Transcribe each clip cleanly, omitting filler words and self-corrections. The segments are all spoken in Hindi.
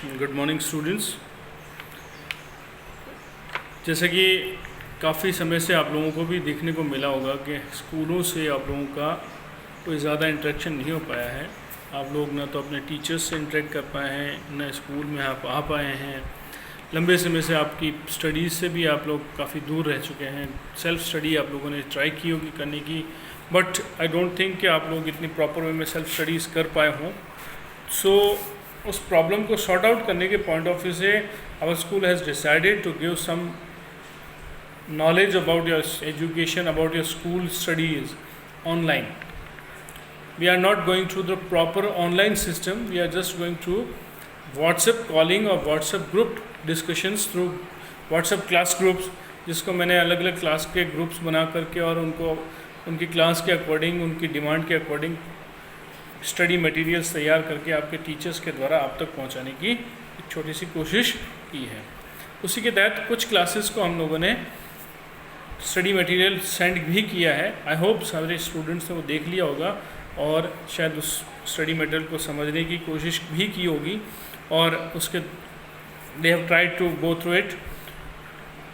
Good morning students. जैसे कि काफ़ी समय से आप लोगों को भी देखने को मिला होगा कि स्कूलों से आप लोगों का कोई ज़्यादा इंटरेक्शन नहीं हो पाया है। आप लोग ना तो अपने टीचर्स से इंटरेक्ट कर पाए हैं, ना स्कूल में आप आ पाए हैं। लंबे समय से आपकी स्टडीज़ से भी आप लोग काफ़ी दूर रह चुके हैं। सेल्फ़ स्टडी आप लोगों ने ट्राई की होगी करने की, बट आई डोंट थिंक कि आप लोग इतनी प्रॉपर वे में सेल्फ़ स्टडीज़ कर पाए हों। सो उस प्रॉब्लम को सॉर्ट आउट करने के पॉइंट ऑफ व्यू से our school has decided to give some knowledge about your education, about your school studies online. We are not going through the proper online system. We are just going through WhatsApp calling or WhatsApp group discussions through WhatsApp class groups, जिसको मैंने अलग अलग क्लास के ग्रुप्स बना करके और उनको उनकी क्लास के अकॉर्डिंग, उनकी डिमांड के अकॉर्डिंग स्टडी मटेरियल्स तैयार करके आपके टीचर्स के द्वारा आप तक पहुंचाने की एक छोटी सी कोशिश की है। उसी के तहत कुछ क्लासेस को हम लोगों ने स्टडी मटेरियल सेंड भी किया है। आई होप सारे स्टूडेंट्स ने वो देख लिया होगा और शायद उस स्टडी मटेरियल को समझने की कोशिश भी की होगी और उसके they have tried to go through it.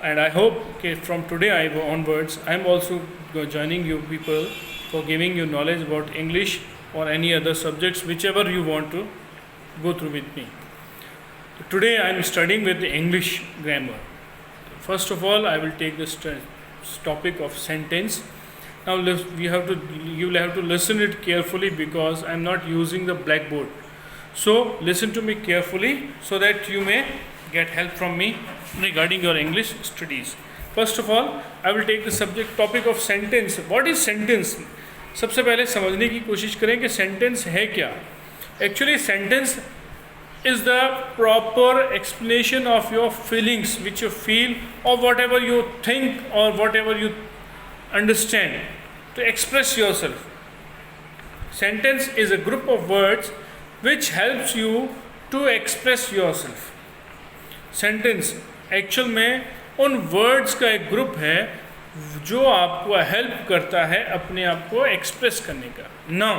And I hope कि from today I onwards I am also joining you people for giving you knowledge about English or any other subjects whichever you want to go through with me. Today I am studying with the English grammar. First of all, I will take this topic of sentence. Now you will have to listen it carefully because I am not using the blackboard. So listen to me carefully so that you may get help from me regarding your English studies. First of all, I will take the topic of sentence. What is sentence? सबसे पहले समझने की कोशिश करें कि सेंटेंस है क्या। Actually sentence is the proper explanation of your feelings which you feel और वॉट एवर यू थिंक और whatever you understand to express yourself. Sentence is a group of words which helps you to express yourself. Sentence actual में उन वर्ड्स का एक ग्रुप है जो आपको हेल्प करता है अपने आप को एक्सप्रेस करने का। Now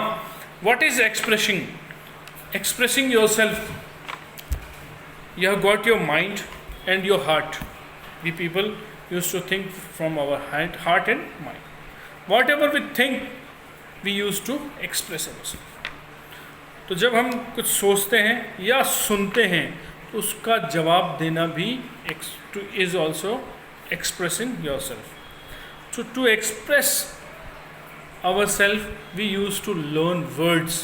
what is expressing yourself? You have got your mind and your heart. We people use to think from our heart and mind. Whatever we think we use to express ourself. तो जब हम कुछ सोचते हैं या सुनते हैं तो उसका जवाब देना भी is also expressing your self. So to express ourselves, we used to learn words,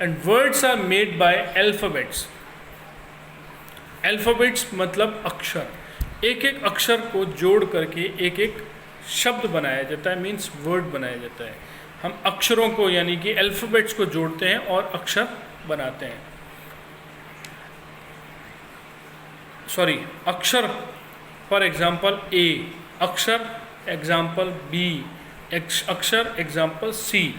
and words are made by alphabets. Alphabets मतलब अक्षर। एक एक अक्षर को जोड़ करके एक एक शब्द बनाया जाता है, मीन्स वर्ड बनाया जाता है। हम अक्षरों को यानी कि अल्फ़ाबेट्स को जोड़ते हैं और अक्षर बनाते हैं। सॉरी, अक्षर फॉर एग्जाम्पल ए, अक्षर एग्जाम्पल बी, अक्षर example C,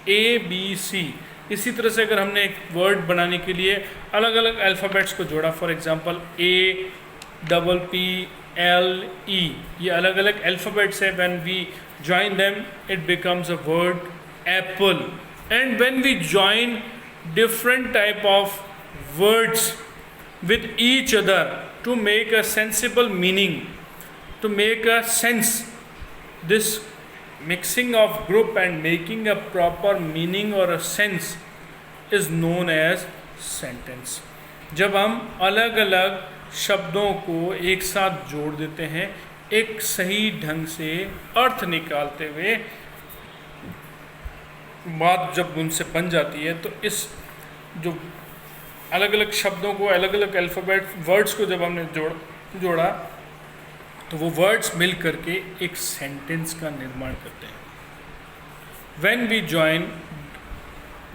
A B C. इसी तरह से अगर हमने एक वर्ड बनाने के लिए अलग अलग अल्फ़ाबेट्स को जोड़ा, for example A double P L E, ये अलग अलग अल्फ़ाबेट्स है। When we join them it becomes a word apple. And when we join different type of words with each other to make a sensible meaning, to make a sense, this mixing of group and making a proper meaning or a sense is known as sentence. जब हम अलग अलग शब्दों को एक साथ जोड़ देते हैं एक सही ढंग से अर्थ निकालते हुए, बात जब उनसे बन जाती है तो इस जो अलग अलग शब्दों को, अलग अलग अल्फ़ाबेट वर्ड्स को जब हमने जोड़ा तो वो वर्ड्स मिल करके एक सेंटेंस का निर्माण करते हैं। When we join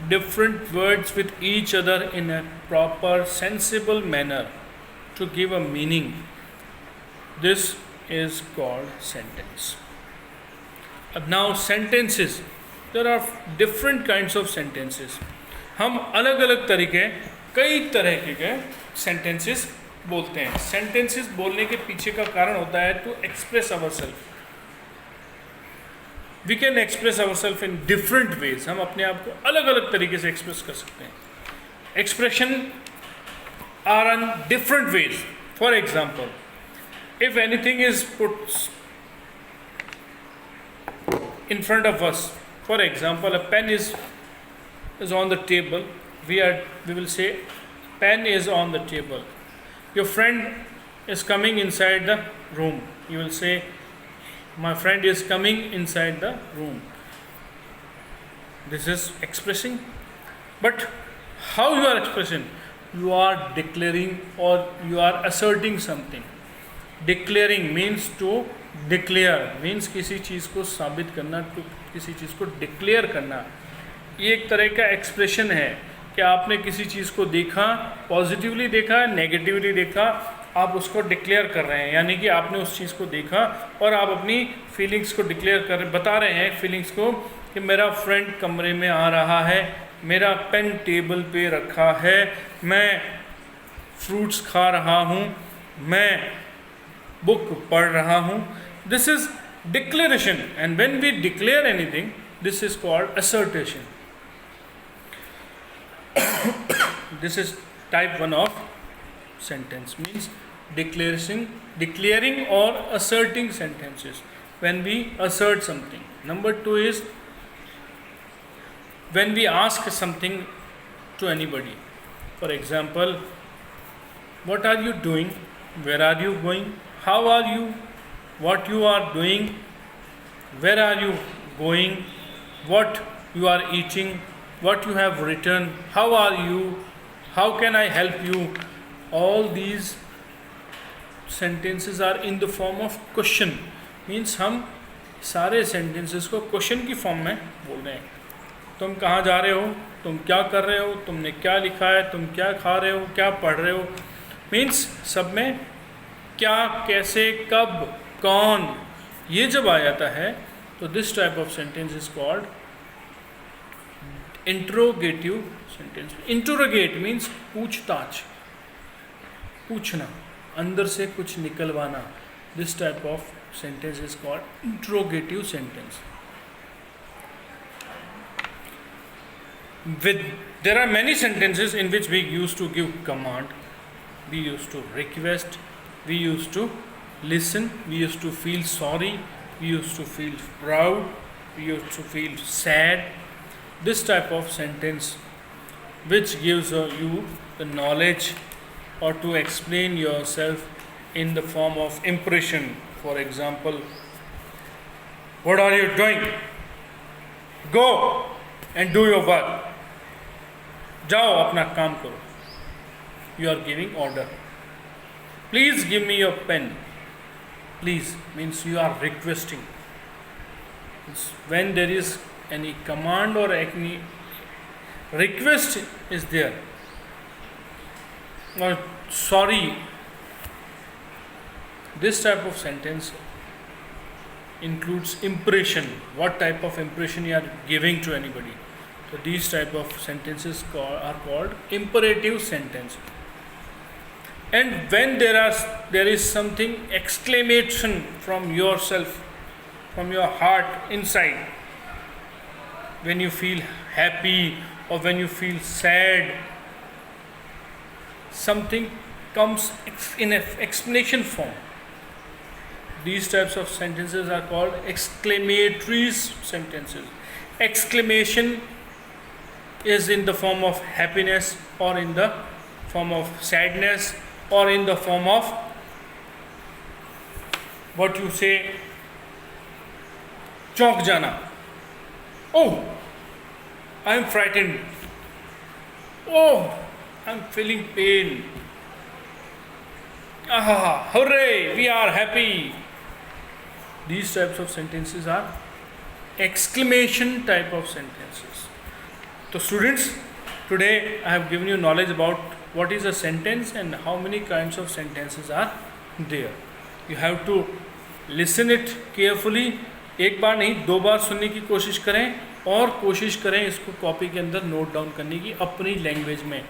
different words with each other in a proper sensible manner to give a meaning, this is called sentence. अब now sentences, there are different kinds of sentences. हम अलग अलग तरीके, कई तरह के सेंटेंसेस बोलते हैं। सेंटेंसेस बोलने के पीछे का कारण होता है to express ourself. We can express ourself in different ways. हम अपने आप को अलग अलग तरीके से एक्सप्रेस कर सकते हैं। Expression are in different ways. For example, if anything is put in front of us, for example, a pen is on the table, we will say pen is on the table. Your friend is coming inside the room, you will say my friend is coming inside the room. This is expressing. But how you are expressing? You are declaring or you are asserting something. Declaring means to declare, means किसी चीज़ को साबित करना, तो किसी चीज़ को डिक्लेयर करना. ये एक तरह का एक्सप्रेशन है कि आपने किसी चीज़ को देखा, पॉजिटिवली देखा, नेगेटिवली देखा, आप उसको डिक्लेयर कर रहे हैं. यानी कि आपने उस चीज़ को देखा और आप अपनी फीलिंग्स को डिक्लेयर कर बता रहे हैं फीलिंग्स को कि मेरा फ्रेंड कमरे में आ रहा है, मेरा पेन टेबल पे रखा है, मैं फ्रूट्स खा रहा हूँ, मैं बुक पढ़ रहा हूँ. This is declaration. And when we declare anything, this is called assertion. This is type 1 of sentence, means declaring or asserting sentences. When we assert something. Number 2 is when we ask something to anybody. For example, what are you doing? Where are you going? How are you? What you are doing? Where are you going? What you are eating? What you have written? How are you? How can I help you? All these sentences are in the form of question. Means हम सारे sentences को question की form में बोल रहे हैं. तुम कहाँ जा रहे हो? तुम क्या कर रहे हो? तुमने क्या लिखा है? तुम क्या खा रहे हो? क्या पढ़ रहे हो? Means सब में क्या, कैसे, कब, कौन, ये जब आ जाता है तो this type of sentence is called interrogative sentence. Interrogate means पूछताछ, पूछना, अंदर से कुछ निकलवाना. This type of sentence is called interrogative sentence. There are many sentences in which we used to give command, we used to request, we used to listen, we used to feel sorry, we used to feel proud, we used to feel sad. This type of sentence which gives you the knowledge or to explain yourself in the form of impression. For example, what are you doing? Go and do your work. जाओ अपना काम करो. You are giving order. Please give me your pen. Please means you are requesting. It's when there is any command or any request is there, or sorry, this type of sentence includes impression. What type of impression you are giving to anybody? So these type of sentences are called imperative sentence. And when there is something exclamation from yourself, from your heart inside, when you feel happy or when you feel sad, something comes in an explanation form. These types of sentences are called exclamatory sentences. Exclamation is in the form of happiness or in the form of sadness or in the form of what you say, चौंक जाना. Oh, I am frightened. Oh, I am feeling pain. Ah, hooray, we are happy. These types of sentences are exclamation type of sentences. So students, today I have given you knowledge about what is a sentence and how many kinds of sentences are there. You have to listen it carefully. एक बार नहीं, 2 बार सुनने की कोशिश करें और कोशिश करें इसको कॉपी के अंदर नोट डाउन करने की अपनी लैंग्वेज में.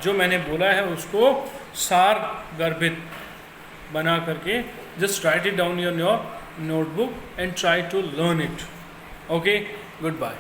जो मैंने बोला है उसको सार गर्भित बना करके just write it down in your notebook and try to learn it. Okay, goodbye.